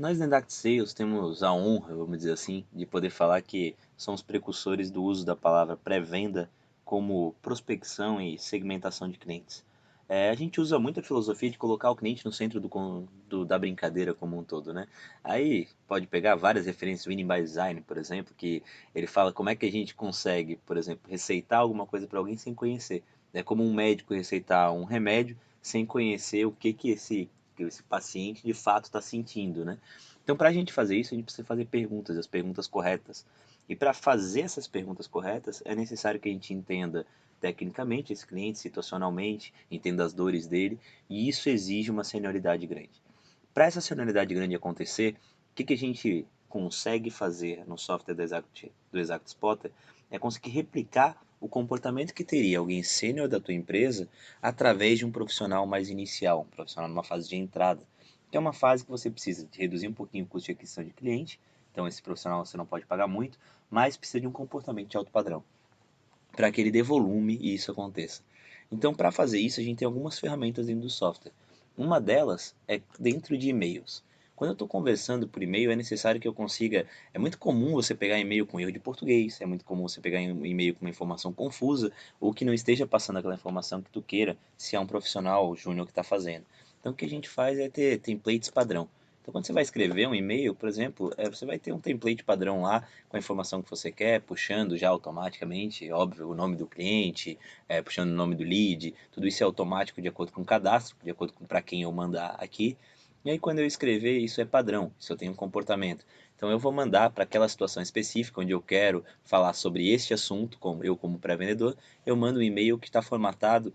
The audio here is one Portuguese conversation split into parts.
Nós na Indact Sales temos a honra, vamos dizer assim, de poder falar que somos precursores do uso da palavra pré-venda como prospecção e segmentação de clientes. A gente usa muito a filosofia de colocar o cliente no centro da brincadeira como um todo, né? Aí pode pegar várias referências, Winning by Design, por exemplo, que ele fala como é que a gente consegue, por exemplo, receitar alguma coisa para alguém sem conhecer. É como um médico receitar um remédio sem conhecer o que esse paciente de fato está sentindo, né? Então, para a gente fazer isso, a gente precisa fazer perguntas, as perguntas corretas. E para fazer essas perguntas corretas, é necessário que a gente entenda tecnicamente esse cliente, situacionalmente, entenda as dores dele, e isso exige uma senioridade grande. Para essa senioridade grande acontecer, que a gente consegue fazer no software do Exact Spotter é conseguir replicar o comportamento que teria alguém sênior da tua empresa através de um profissional mais inicial, um profissional numa fase de entrada, que é uma fase que você precisa de reduzir um pouquinho o custo de aquisição de cliente, então esse profissional você não pode pagar muito, mas precisa de um comportamento de alto padrão, para que ele dê volume e isso aconteça. Então, para fazer isso, a gente tem algumas ferramentas dentro do software. Uma delas é dentro de e-mails. Quando eu estou conversando por e-mail, é necessário que eu consiga. É muito comum você pegar e-mail com erro de português, é muito comum você pegar um e-mail com uma informação confusa ou que não esteja passando aquela informação que tu queira, se é um profissional júnior que está fazendo. Então, o que a gente faz é ter templates padrão. Então, quando você vai escrever um e-mail, por exemplo, você vai ter um template padrão lá com a informação que você quer, puxando já automaticamente, óbvio, o nome do cliente, puxando o nome do lead, tudo isso é automático de acordo com o cadastro, de acordo com para quem eu mandar aqui. E aí, quando eu escrever, isso é padrão, isso eu tenho um comportamento. Então, eu vou mandar para aquela situação específica onde eu quero falar sobre este assunto, como eu como pré-vendedor, eu mando um e-mail que está formatado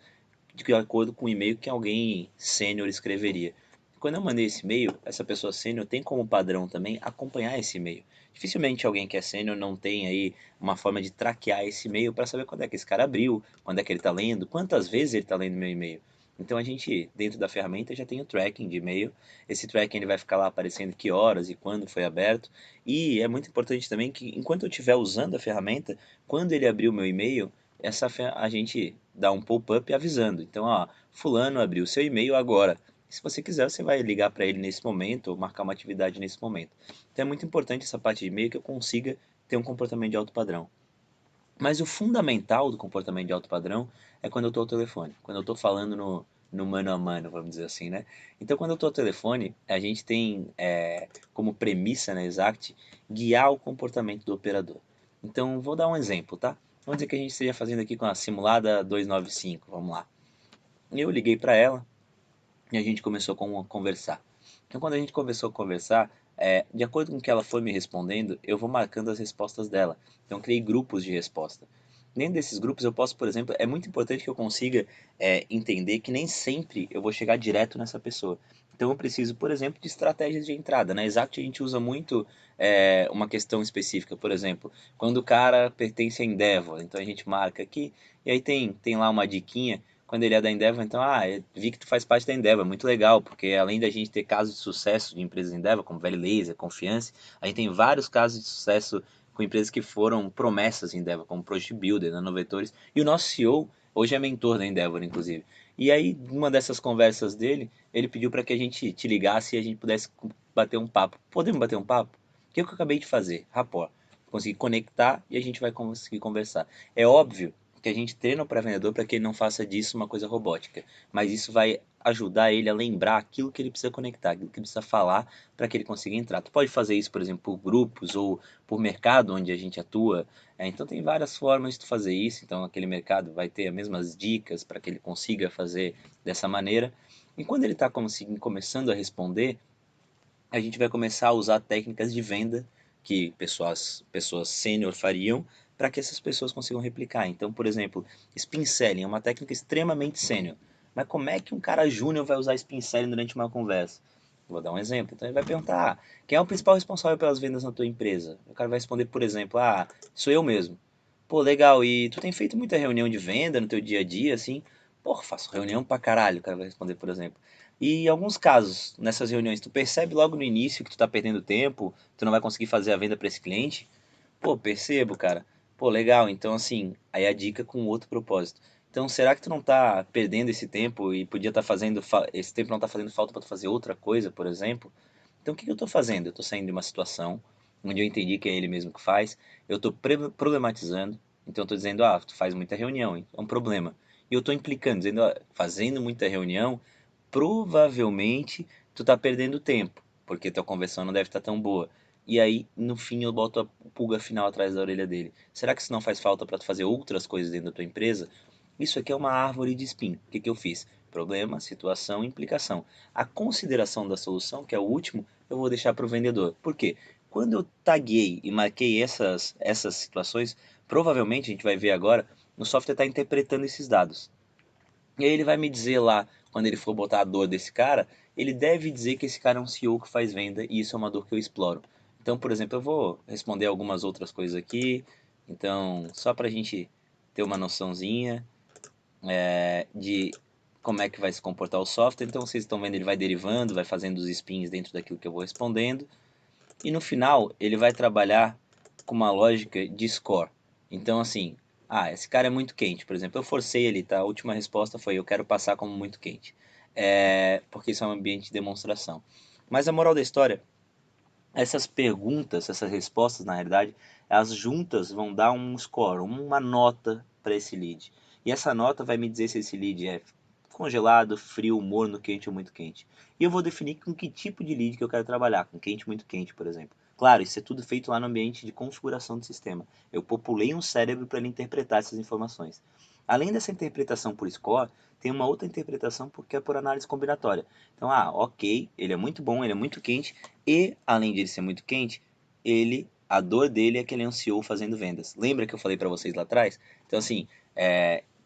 de acordo com o e-mail que alguém sênior escreveria. Quando eu mandei esse e-mail, essa pessoa sênior tem como padrão também acompanhar esse e-mail. Dificilmente alguém que é sênior não tem aí uma forma de traquear esse e-mail para saber quando é que esse cara abriu, quando é que ele está lendo, quantas vezes ele está lendo meu e-mail. Então a gente, dentro da ferramenta, já tem o tracking de e-mail. Esse tracking ele vai ficar lá aparecendo que horas e quando foi aberto. E é muito importante também que enquanto eu estiver usando a ferramenta, quando ele abrir o meu e-mail, a gente dá um pop-up avisando. Então, ó, fulano abriu seu e-mail agora. Se você quiser, você vai ligar para ele nesse momento ou marcar uma atividade nesse momento. Então é muito importante essa parte de e-mail que eu consiga ter um comportamento de alto padrão. Mas o fundamental do comportamento de alto padrão é quando eu estou ao telefone, quando eu estou falando no mano a mano, vamos dizer assim, né? Então, quando eu estou ao telefone, a gente tem como premissa na Exact guiar o comportamento do operador. Então, vou dar um exemplo, tá? Vamos dizer que a gente esteja fazendo aqui com a simulada 295, vamos lá. Eu liguei para ela e a gente começou a conversar. Então, quando a gente começou a conversar, de acordo com o que ela foi me respondendo, eu vou marcando as respostas dela. Então, eu criei grupos de resposta. Dentro desses grupos, eu posso, por exemplo, é muito importante que eu consiga entender que nem sempre eu vou chegar direto nessa pessoa. Então, eu preciso, por exemplo, de estratégias de entrada. Na Exact, a gente usa muito uma questão específica. Por exemplo, quando o cara pertence a Endeavor, então a gente marca aqui, e aí tem lá uma diquinha quando ele é da Endeavor, então, eu vi que tu faz parte da Endeavor, muito legal, porque além da gente ter casos de sucesso de empresas Endeavor, como Valley Laser, Confiance, a gente tem vários casos de sucesso com empresas que foram promessas em Endeavor, como Project Builder, Nanovetores, e o nosso CEO hoje é mentor da Endeavor, inclusive. E aí, numa dessas conversas dele, ele pediu para que a gente te ligasse e a gente pudesse bater um papo. Podemos bater um papo? O que eu acabei de fazer? Rapport. Conseguir conectar e a gente vai conseguir conversar. É óbvio que a gente treina o pré-vendedor para que ele não faça disso uma coisa robótica, mas isso vai ajudar ele a lembrar aquilo que ele precisa conectar, aquilo que ele precisa falar para que ele consiga entrar. Tu pode fazer isso, por exemplo, por grupos ou por mercado onde a gente atua. Então tem várias formas de tu fazer isso. Então aquele mercado vai ter as mesmas dicas para que ele consiga fazer dessa maneira. E quando ele está começando a responder, a gente vai começar a usar técnicas de venda que pessoas sênior fariam para que essas pessoas consigam replicar. Então, por exemplo, spin selling é uma técnica extremamente sênior. Mas como é que um cara júnior vai usar spin selling durante uma conversa? Vou dar um exemplo. Então ele vai perguntar, quem é o principal responsável pelas vendas na tua empresa? O cara vai responder, por exemplo, sou eu mesmo. Pô, legal, e tu tem feito muita reunião de venda no teu dia a dia, assim? Pô, faço reunião pra caralho, o cara vai responder, por exemplo. E em alguns casos, nessas reuniões, tu percebe logo no início que tu tá perdendo tempo, tu não vai conseguir fazer a venda para esse cliente? Pô, percebo, cara. Pô, legal. Então, assim, aí a dica com outro propósito. Então, será que tu não tá perdendo esse tempo e podia estar esse tempo não tá fazendo falta para tu fazer outra coisa, por exemplo? Então o que que eu estou fazendo? Eu estou saindo de uma situação onde eu entendi que é ele mesmo que faz, eu estou problematizando, então eu estou dizendo, ah, tu faz muita reunião, hein? É um problema. E eu estou implicando, dizendo, ó, fazendo muita reunião, provavelmente tu tá perdendo tempo, porque tua conversão não deve estar tão boa. E aí, no fim, eu boto a pulga final atrás da orelha dele. Será que isso não faz falta para tu fazer outras coisas dentro da tua empresa? Isso aqui é uma árvore de espinho. O que que eu fiz? Problema, situação, implicação. A consideração da solução, que é o último, eu vou deixar para o vendedor. Por quê? Quando eu taguei e marquei essas situações, provavelmente a gente vai ver agora, o software está interpretando esses dados. E aí ele vai me dizer lá, quando ele for botar a dor desse cara, ele deve dizer que esse cara é um CEO que faz venda e isso é uma dor que eu exploro. Então, por exemplo, eu vou responder algumas outras coisas aqui. Então, só para a gente ter uma noçãozinha de como é que vai se comportar o software. Então, vocês estão vendo, ele vai derivando, vai fazendo os spins dentro daquilo que eu vou respondendo. E no final, ele vai trabalhar com uma lógica de score. Então, assim, ah, esse cara é muito quente, por exemplo. Eu forcei ele, tá? A última resposta foi: eu quero passar como muito quente. Porque isso é um ambiente de demonstração. Mas a moral da história, essas perguntas, essas respostas, na realidade, as juntas vão dar um score, uma nota para esse lead. E essa nota vai me dizer se esse lead é congelado, frio, morno, quente ou muito quente. E eu vou definir com que tipo de lead que eu quero trabalhar, com quente, muito quente, por exemplo. Claro, isso é tudo feito lá no ambiente de configuração do sistema. Eu populei um cérebro para ele interpretar essas informações. Além dessa interpretação por score, tem uma outra interpretação que é por análise combinatória. Então, ok, ele é muito bom, ele é muito quente, e, além de ele ser muito quente, a dor dele é que ele é um CEO fazendo vendas. Lembra que eu falei para vocês lá atrás? Então, assim,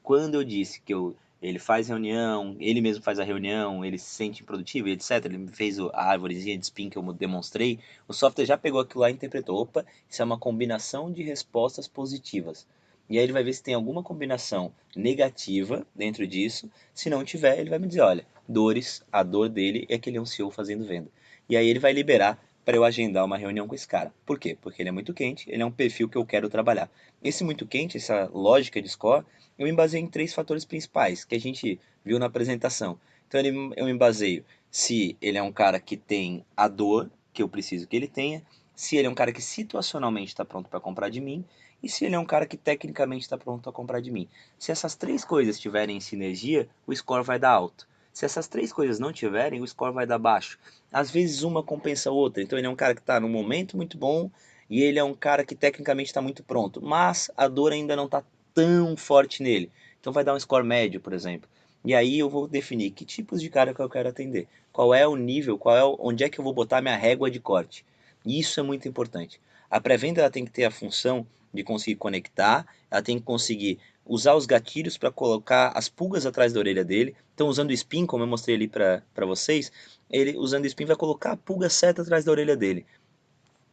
quando eu disse que ele faz reunião, ele mesmo faz a reunião, ele se sente improdutivo, etc. Ele fez a árvorezinha de spin que eu demonstrei. O software já pegou aquilo lá e interpretou. Opa, isso é uma combinação de respostas positivas. E aí ele vai ver se tem alguma combinação negativa dentro disso. Se não tiver, ele vai me dizer, olha, dores, a dor dele é que ele é um CEO fazendo venda. E aí ele vai liberar para eu agendar uma reunião com esse cara. Por quê? Porque ele é muito quente, ele é um perfil que eu quero trabalhar. Esse muito quente, essa lógica de score, eu me baseio em três fatores principais que a gente viu na apresentação. Então eu me baseio se ele é um cara que tem a dor que eu preciso que ele tenha, se ele é um cara que situacionalmente está pronto para comprar de mim e se ele é um cara que tecnicamente está pronto a comprar de mim. Se essas três coisas estiverem em sinergia, o score vai dar alto. Se essas três coisas não tiverem, o score vai dar baixo. Às vezes uma compensa a outra. Então ele é um cara que está num momento muito bom e ele é um cara que tecnicamente está muito pronto, mas a dor ainda não está tão forte nele. Então vai dar um score médio, por exemplo. E aí eu vou definir que tipos de cara que eu quero atender. Qual é o nível, onde é que eu vou botar minha régua de corte. E isso é muito importante. A pré-venda ela tem que ter a função de conseguir conectar, ela tem que conseguir usar os gatilhos para colocar as pulgas atrás da orelha dele. Então, usando o spin, como eu mostrei ali para vocês, ele usando o spin vai colocar a pulga certa atrás da orelha dele.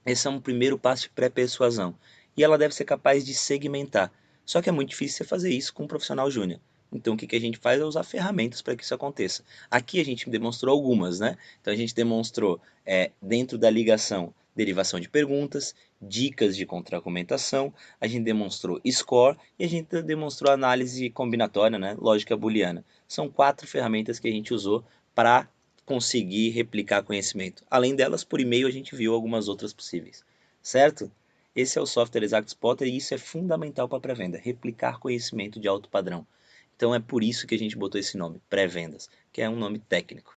Esse é um primeiro passo de pré-persuasão. E ela deve ser capaz de segmentar. Só que é muito difícil você fazer isso com um profissional júnior. Então o que a gente faz é usar ferramentas para que isso aconteça. Aqui a gente demonstrou algumas, né? Então a gente demonstrou dentro da ligação derivação de perguntas, dicas de contra-argumentação, a gente demonstrou score e a gente demonstrou análise combinatória, né? Lógica booleana. São 4 ferramentas que a gente usou para conseguir replicar conhecimento. Além delas, por e-mail a gente viu algumas outras possíveis, certo? Esse é o software ExactSpotter e isso é fundamental para a pré-venda, replicar conhecimento de alto padrão. Então é por isso que a gente botou esse nome, pré-vendas, que é um nome técnico.